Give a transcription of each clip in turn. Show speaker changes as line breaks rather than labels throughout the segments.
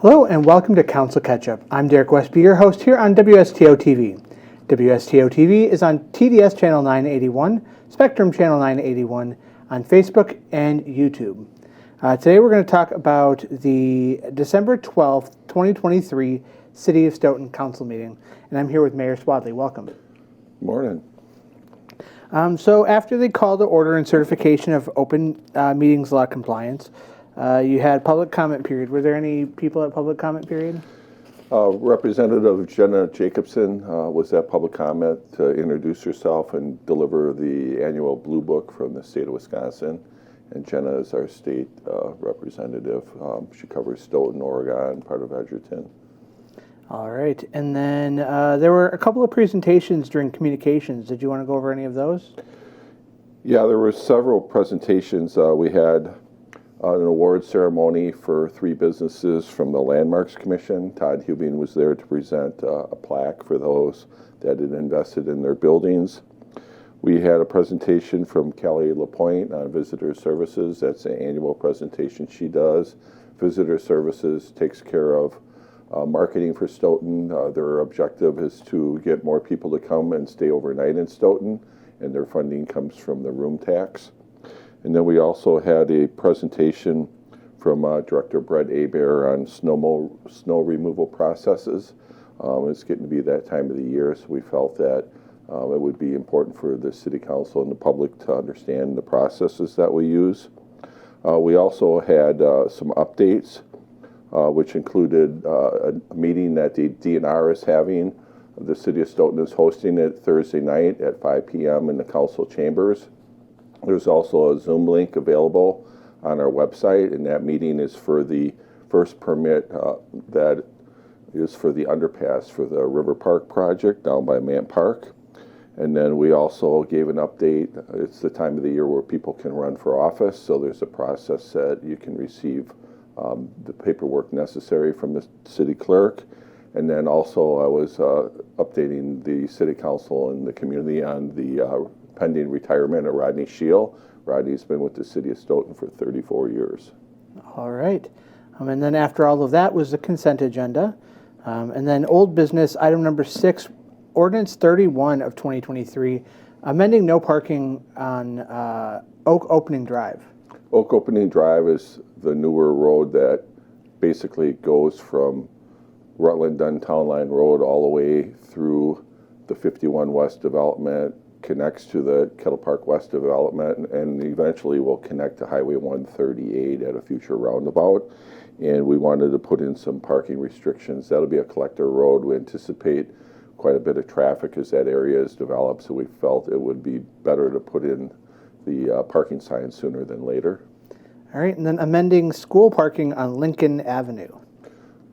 Hello and welcome to Council Catch-Up. I'm Derek Westby, your host here on WSTO TV. WSTO TV is on TDS Channel 981, Spectrum Channel 981, on Facebook and YouTube. Today we're going to talk about the December 12th, 2023 City of Stoughton Council meeting. And I'm here with Mayor Swadley. Welcome.
Morning.
So after the call to order and certification of open meetings law compliance, you had public comment period. Were there any people at public comment period?
Representative Jenna Jacobson was at public comment to introduce herself and deliver the annual Blue Book from the state of Wisconsin. And Jenna is our state representative. She covers Stoughton, Oregon, part of Edgerton.
All right. And then there were a couple of presentations during communications. Did you want to go over any of those?
Yeah, there were several presentations. We had an award ceremony for 3 businesses from the Landmarks Commission. Todd Hubing was there to present a plaque for those that had invested in their buildings. We had a presentation from Kelly LaPointe on Visitor Services. That's an annual presentation she does. Visitor Services takes care of marketing for Stoughton. Their objective is to get more people to come and stay overnight in Stoughton, and their funding comes from the room tax. And then we also had a presentation from Director Brett Abear on snow removal processes. It's getting to be that time of the year, so we felt that it would be important for the City Council and the public to understand the processes that we use. We also had some updates, which included a meeting that the DNR is having. The City of Stoughton is hosting it Thursday night at 5 p.m. in the council chambers. There's also a Zoom link available on our website, and that meeting is for the first permit that is for the underpass for the River Park project down by Mant Park. And then we also gave an update. It's the time of the year where people can run for office, so there's a process that you can receive the paperwork necessary from the city clerk. And then also I was updating the City Council and the community on the pending retirement of Rodney Scheel. Rodney's been with the City of Stoughton for 34 years.
All right. And then after all of that was the consent agenda. And then old business, item number 6, Ordinance 31 of 2023, amending no parking on Oak Opening Drive.
Oak Opening Drive is the newer road that basically goes from Rutland Dunn Town Line Road all the way through the 51 West development, connects to the Kettle Park West development, and eventually will connect to Highway 138 at a future roundabout. And we wanted to put in some parking restrictions. That'll be a collector road. We anticipate quite a bit of traffic as that area is developed, so we felt it would be better to put in the parking signs sooner than later.
All right, and then amending school parking on Lincoln Avenue.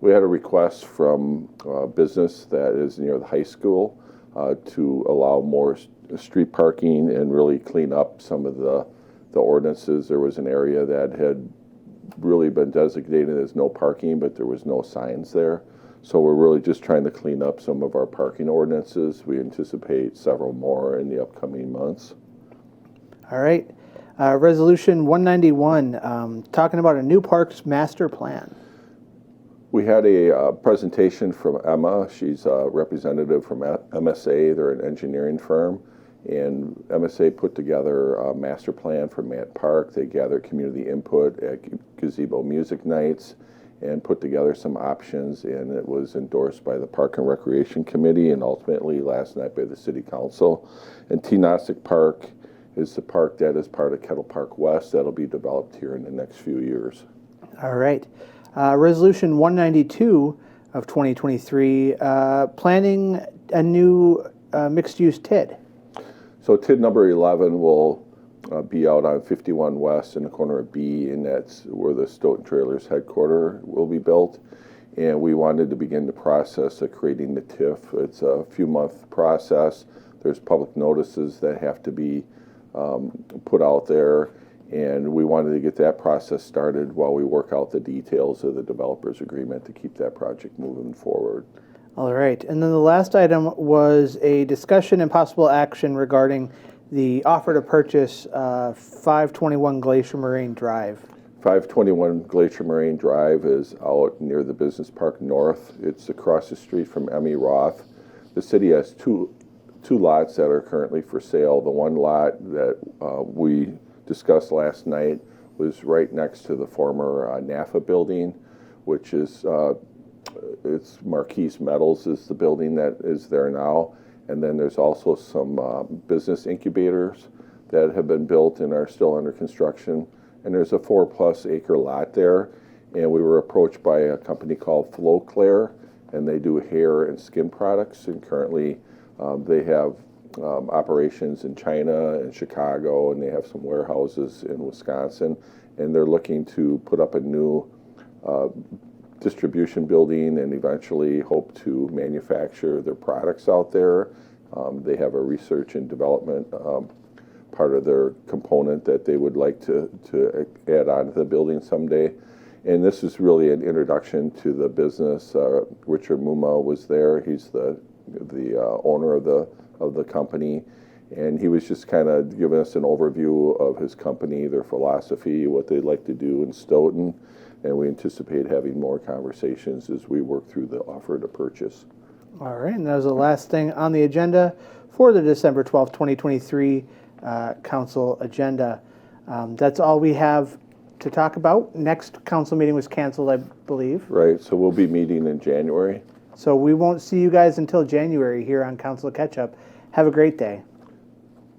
We had a request from a business that is near the high school to allow more street parking and really clean up some of the ordinances. There was an area that had really been designated as no parking, but there was no signs there. So we're really just trying to clean up some of our parking ordinances. We anticipate several more in the upcoming months.
All right. Resolution 191, talking about a new parks master plan.
We had a presentation from Emma. She's a representative from MSA. They're an engineering firm. And MSA put together a master plan for Mant Park. They gathered community input at gazebo music nights and put together some options, and it was endorsed by the Park and Recreation Committee and ultimately last night by the City Council. And T-Nossick Park is the park that is part of Kettle Park West that'll be developed here in the next few years.
All right. Resolution 192 of 2023, planning a new mixed-use TID.
So TID number 11 will be out on 51 West in the corner of B, and that's where the Stoughton Trailers headquarters will be built. And we wanted to begin the process of creating the TIF. It's a few-month process. There's public notices that have to be put out there, and we wanted to get that process started while we work out the details of the developer's agreement to keep that project moving forward.
All right. And then the last item was a discussion and possible action regarding the offer to purchase 521 Glacier Moraine Drive.
521 Glacier Marine Drive is out near the Business Park North. It's across the street from Emmy Roth. The city has two lots that are currently for sale. The one lot that we discussed last night was right next to the former NAFA building, which is it's Marquise Metals is the building that is there now. And then there's also some business incubators that have been built and are still under construction. And there's a 4+ acre lot there. And we were approached by a company called Flowclair, and they do hair and skin products. And currently they have operations in China and Chicago, and they have some warehouses in Wisconsin. And they're looking to put up a new distribution building and eventually hope to manufacture their products out there. They have a research and development part of their component that they would like to add on to the building someday. And this is really an introduction to the business. Richard Muma was there. He's the owner of the company. And he was just kind of giving us an overview of his company, their philosophy, what they'd like to do in Stoughton. And we anticipate having more conversations as we work through the offer to purchase.
All right, and that was the last thing on the agenda for the December 12th, 2023 council agenda. That's all we have to talk about. Next council meeting was canceled, I believe.
Right, so we'll be meeting in January.
So we won't see you guys until January here on Council Catch Up. Have a great day.